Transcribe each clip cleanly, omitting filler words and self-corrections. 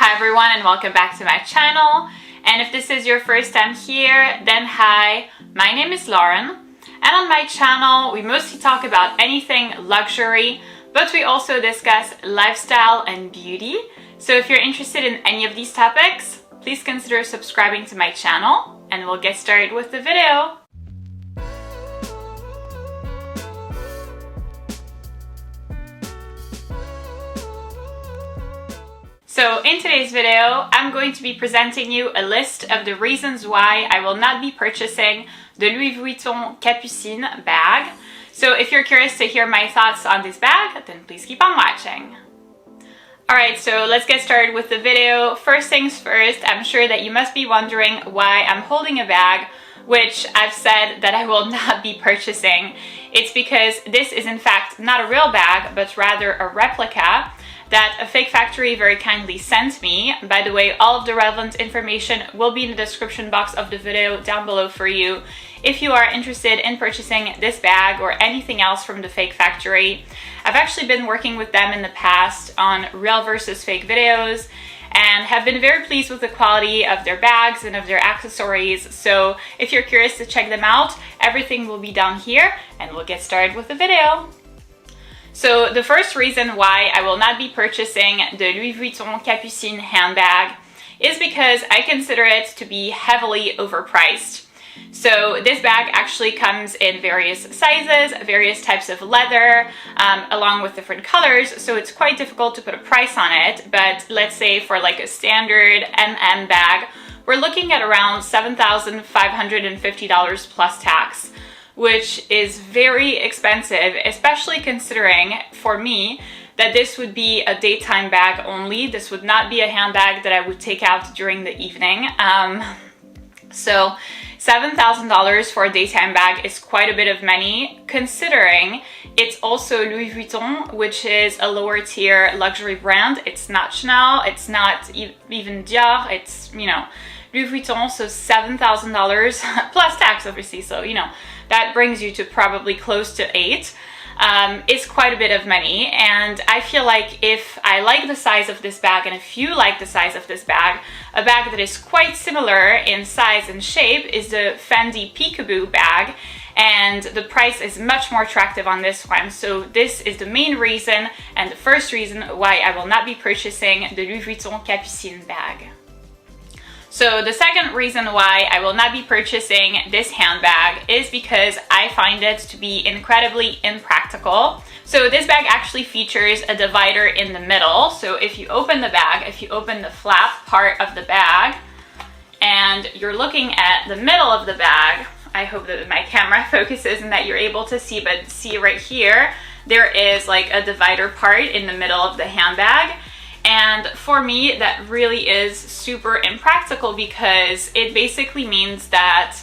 Hi everyone and welcome back to my channel. And if this is your first time here, then hi, my name is Lauren. And on my channel, we mostly talk about anything luxury, but we also discuss lifestyle and beauty. So if you're interested in any of these topics, please consider subscribing to my channel and we'll get started with the video. So in today's video, I'm going to be presenting you a list of the reasons why I will not be purchasing the Louis Vuitton Capucines bag. So if you're curious to hear my thoughts on this bag, then please keep on watching. Alright, so let's get started with the video. First things first, I'm sure that you must be wondering why I'm holding a bag which I've said that I will not be purchasing. It's because this is in fact not a real bag, but rather a replica that a fake factory very kindly sent me. By the way, all of the relevant information will be in the description box of the video down below for you if you are interested in purchasing this bag or anything else from the fake factory. I've actually been working with them in the past on real versus fake videos and have been very pleased with the quality of their bags and of their accessories. So if you're curious to check them out, everything will be down here and we'll get started with the video. So the first reason why I will not be purchasing the Louis Vuitton Capucines handbag is because I consider it to be heavily overpriced. So this bag actually comes in various sizes, various types of leather, along with different colors, so it's quite difficult to put a price on it. But let's say for like a standard bag, we're looking at around $7,550 plus tax, which is very expensive, especially considering for me that this would be a daytime bag only. This would not be a handbag that I would take out during the evening. So $7,000 for a daytime bag is quite a bit of money, considering it's also Louis Vuitton, which is a lower tier luxury brand. It's not Chanel, it's not even Dior, it's, you know, Louis Vuitton, so $7,000 plus tax obviously, so you know, that brings you to probably close to $8,000. It's quite a bit of money, and I feel like if I like the size of this bag, and if you like the size of this bag, a bag that is quite similar in size and shape is the Fendi Peekaboo bag, and the price is much more attractive on this one. So this is the main reason and the first reason why I will not be purchasing the Louis Vuitton Capucines bag. So the second reason why I will not be purchasing this handbag is because I find it to be incredibly impractical. So this bag actually features a divider in the middle. So if you open the bag, if you open the flap part of the bag and you're looking at the middle of the bag, I hope that my camera focuses and that you're able to see, but see right here, there is like a divider part in the middle of the handbag. And for me, that really is super impractical because it basically means that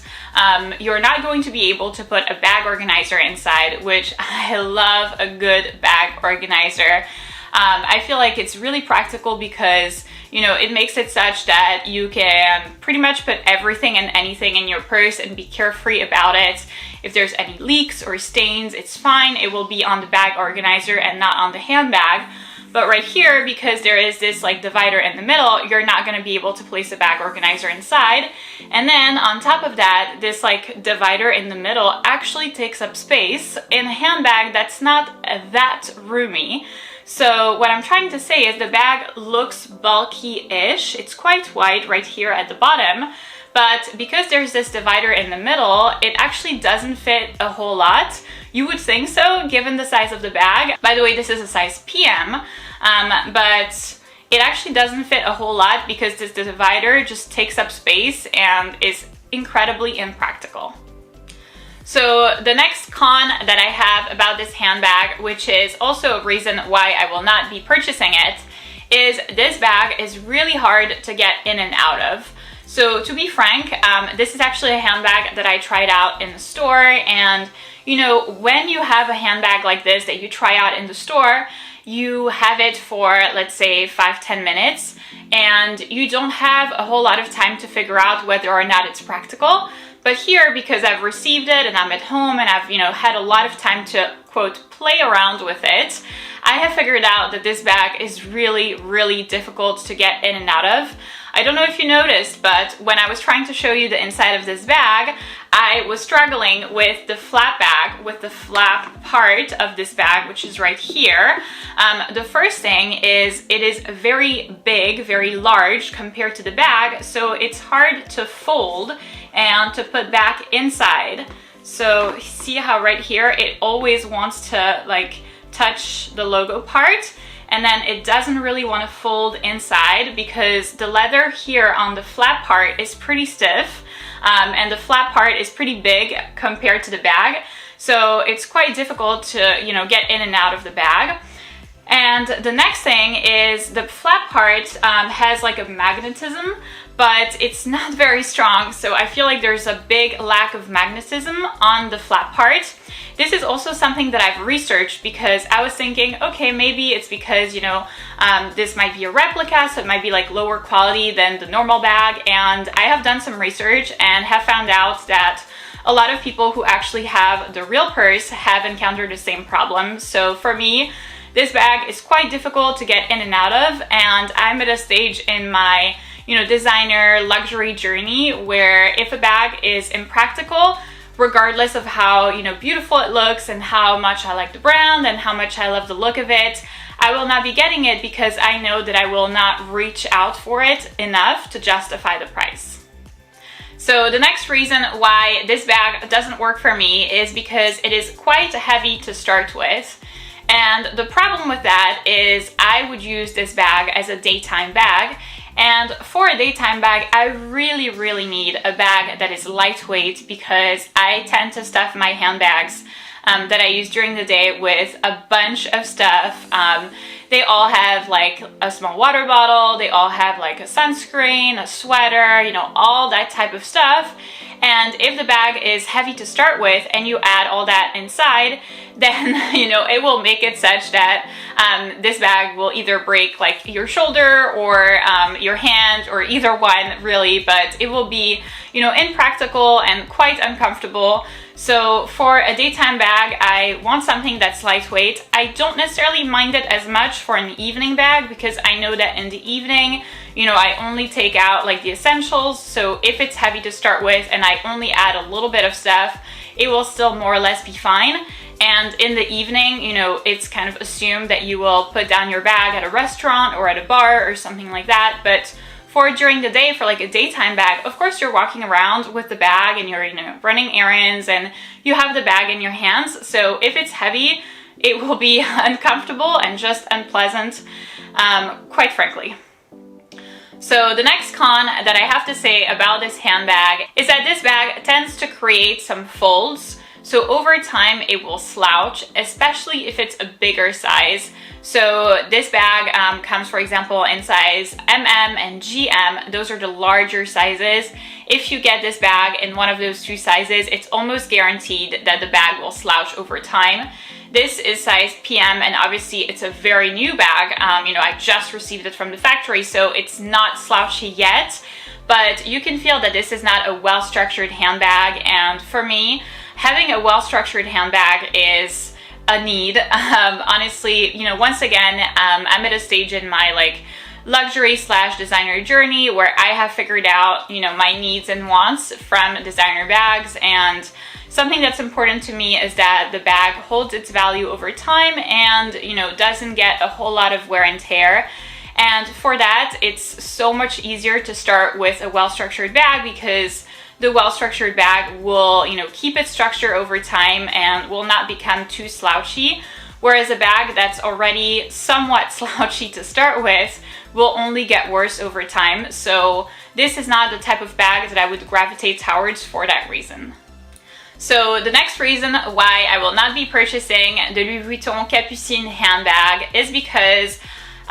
you're not going to be able to put a bag organizer inside, which I love a good bag organizer. I feel like it's really practical because, you know, it makes it such that you can pretty much put everything and anything in your purse and be carefree about it. If there's any leaks or stains, it's fine. It will be on the bag organizer and not on the handbag. But right here, because there is this like divider in the middle, you're not going to be able to place a bag organizer inside. And then on top of that, this like divider in the middle actually takes up space in a handbag that's not that roomy. So what I'm trying to say is the bag looks bulky-ish. It's quite wide right here at the bottom. But because there's this divider in the middle, it actually doesn't fit a whole lot. You would think so, given the size of the bag. By the way, this is a size PM, but it actually doesn't fit a whole lot because this divider just takes up space and is incredibly impractical. So the next con that I have about this handbag, which is also a reason why I will not be purchasing it, is this bag is really hard to get in and out of. So to be frank, this is actually a handbag that I tried out in the store, and you know, when you have a handbag like this that you try out in the store, you have it for, let's say, 5-10 minutes, and you don't have a whole lot of time to figure out whether or not it's practical. But here, because I've received it and I'm at home and I've, had a lot of time to, quote, play around with it, I have figured out that this bag is really, really difficult to get in and out of. I don't know if you noticed, but when I was trying to show you the inside of this bag, I was struggling with the flap bag, with the flap part of this bag, which is right here. The first thing is it is very big, very large compared to the bag, so it's hard to fold and to put back inside. So see how right here it always wants to like touch the logo part, and then it doesn't really want to fold inside because the leather here on the flap part is pretty stiff, and the flap part is pretty big compared to the bag, so it's quite difficult to get in and out of the bag. And the next thing is the flap part has like a magnetism, but it's not very strong, so I feel like there's a big lack of magnetism on the flap part. This is also something that I've researched because I was thinking, okay, maybe it's because, this might be a replica, so it might be like lower quality than the normal bag. And I have done some research and have found out that a lot of people who actually have the real purse have encountered the same problem. So for me, this bag is quite difficult to get in and out of, and I'm at a stage in my designer luxury journey where if a bag is impractical, regardless of how beautiful it looks and how much I like the brand and how much I love the look of it, I will not be getting it because I know that I will not reach out for it enough to justify the price. So the next reason why this bag doesn't work for me is because it is quite heavy to start with. And the problem with that is I would use this bag as a daytime bag. And for a daytime bag, I really, really need a bag that is lightweight because I tend to stuff my handbags that I use during the day with a bunch of stuff. They all have like a small water bottle, they all have like a sunscreen, a sweater, all that type of stuff. And if the bag is heavy to start with and you add all that inside, then it will make it such that this bag will either break like your shoulder or your hand, or either one really, but it will be impractical and quite uncomfortable. So for a daytime bag, I want something that's lightweight. I don't necessarily mind it as much for an evening bag because I know that in the evening, I only take out like the essentials. So if it's heavy to start with and I only add a little bit of stuff, it will still more or less be fine. And in the evening, it's kind of assumed that you will put down your bag at a restaurant or at a bar or something like that. But for during the day, for like a daytime bag, of course you're walking around with the bag and you're running errands and you have the bag in your hands. So if it's heavy, it will be uncomfortable and just unpleasant, quite frankly. So the next con that I have to say about this handbag is that this bag tends to create some folds. So over time it will slouch, especially if it's a bigger size. So this bag comes, for example, in size MM and GM. Those are the larger sizes. If you get this bag in one of those two sizes, it's almost guaranteed that the bag will slouch over time. This is size PM, and obviously it's a very new bag. I just received it from the factory, so it's not slouchy yet, but you can feel that this is not a well-structured handbag. And for me, having a well-structured handbag is a need. Honestly, once again, I'm at a stage in my luxury / designer journey where I have figured out, my needs and wants from designer bags. And something that's important to me is that the bag holds its value over time and, doesn't get a whole lot of wear and tear. And for that, it's so much easier to start with a well-structured bag because the well-structured bag will, keep its structure over time and will not become too slouchy, whereas a bag that's already somewhat slouchy to start with will only get worse over time. So this is not the type of bag that I would gravitate towards for that reason. So the next reason why I will not be purchasing the Louis Vuitton Capucines handbag is because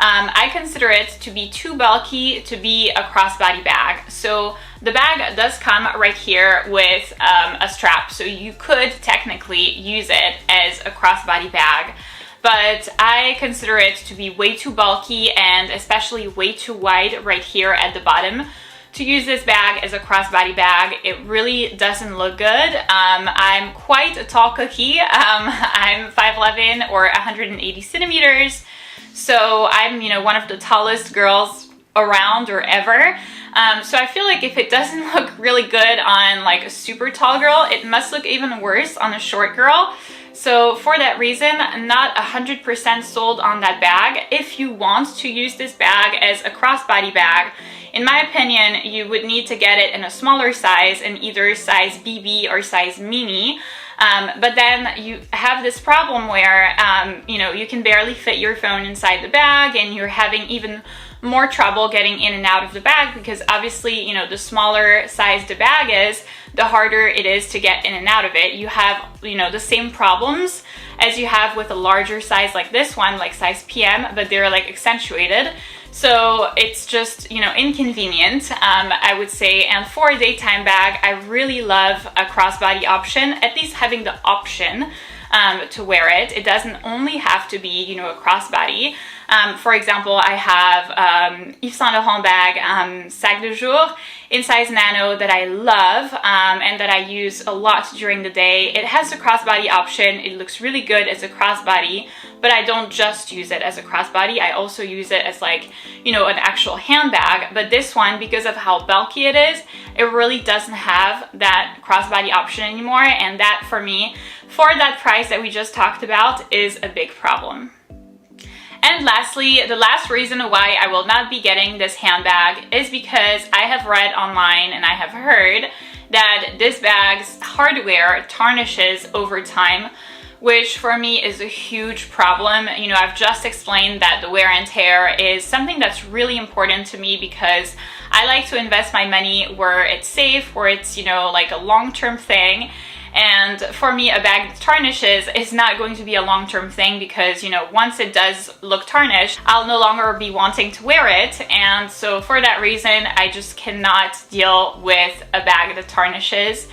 I consider it to be too bulky to be a crossbody bag. So the bag does come right here with a strap, so you could technically use it as a crossbody bag, but I consider it to be way too bulky and especially way too wide right here at the bottom. to use this bag as a crossbody bag. It really doesn't look good. I'm quite a tall cookie. I'm 5'11" or 180 centimeters. So I'm, one of the tallest girls around or ever. So I feel like if it doesn't look really good on like a super tall girl, it must look even worse on a short girl. So for that reason, I'm not 100% sold on that bag. If you want to use this bag as a crossbody bag, in my opinion, you would need to get it in a smaller size, in either size BB or size mini. But then you have this problem where, you can barely fit your phone inside the bag, and you're having even more trouble getting in and out of the bag because obviously, the smaller size the bag is, the harder it is to get in and out of it. You have, the same problems as you have with a larger size like this one, like size PM, but they're like accentuated. So it's just, inconvenient, I would say. And for a daytime bag, I really love a crossbody option, at least having the option to wear it. It doesn't only have to be, a crossbody. For example, I have Yves Saint Laurent bag, Sac de Jour, in size nano that I love and that I use a lot during the day. It has a crossbody option. It looks really good as a crossbody, but I don't just use it as a crossbody. I also use it as like, an actual handbag. But this one, because of how bulky it is, it really doesn't have that crossbody option anymore. And that, for me, for that price that we just talked about, is a big problem. And lastly, the last reason why I will not be getting this handbag is because I have read online and I have heard that this bag's hardware tarnishes over time, which for me is a huge problem. I've just explained that the wear and tear is something that's really important to me because I like to invest my money where it's safe, where it's, like a long-term thing. And for me, a bag that tarnishes is not going to be a long-term thing because, once it does look tarnished, I'll no longer be wanting to wear it. And so for that reason, I just cannot deal with a bag that tarnishes.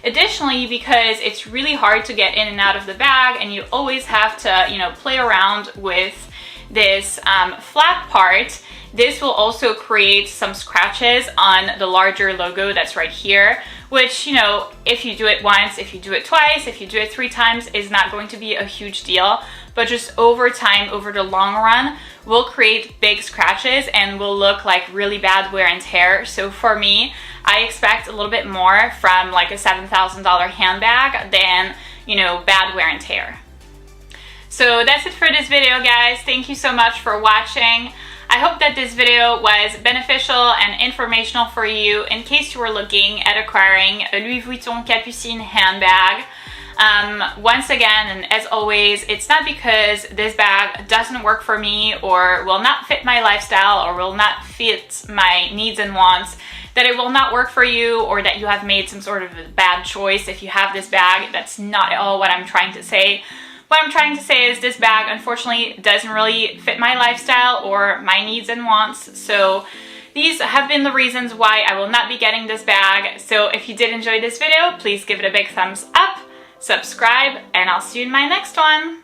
Additionally, because it's really hard to get in and out of the bag, and you always have to, play around with this flap part, this will also create some scratches on the larger logo that's right here, which, if you do it once, if you do it twice, if you do it 3 times, is not going to be a huge deal. But just over time, over the long run, will create big scratches and will look like really bad wear and tear. So for me, I expect a little bit more from like a $7,000 handbag than, bad wear and tear. So that's it for this video, guys. Thank you so much for watching. I hope that this video was beneficial and informational for you in case you were looking at acquiring a Louis Vuitton Capucines handbag. Once again, and as always, it's not because this bag doesn't work for me or will not fit my lifestyle or will not fit my needs and wants that it will not work for you or that you have made some sort of a bad choice if you have this bag. That's not at all what I'm trying to say. What I'm trying to say is this bag, unfortunately, doesn't really fit my lifestyle or my needs and wants. So these have been the reasons why I will not be getting this bag. So if you did enjoy this video, please give it a big thumbs up, subscribe, and I'll see you in my next one.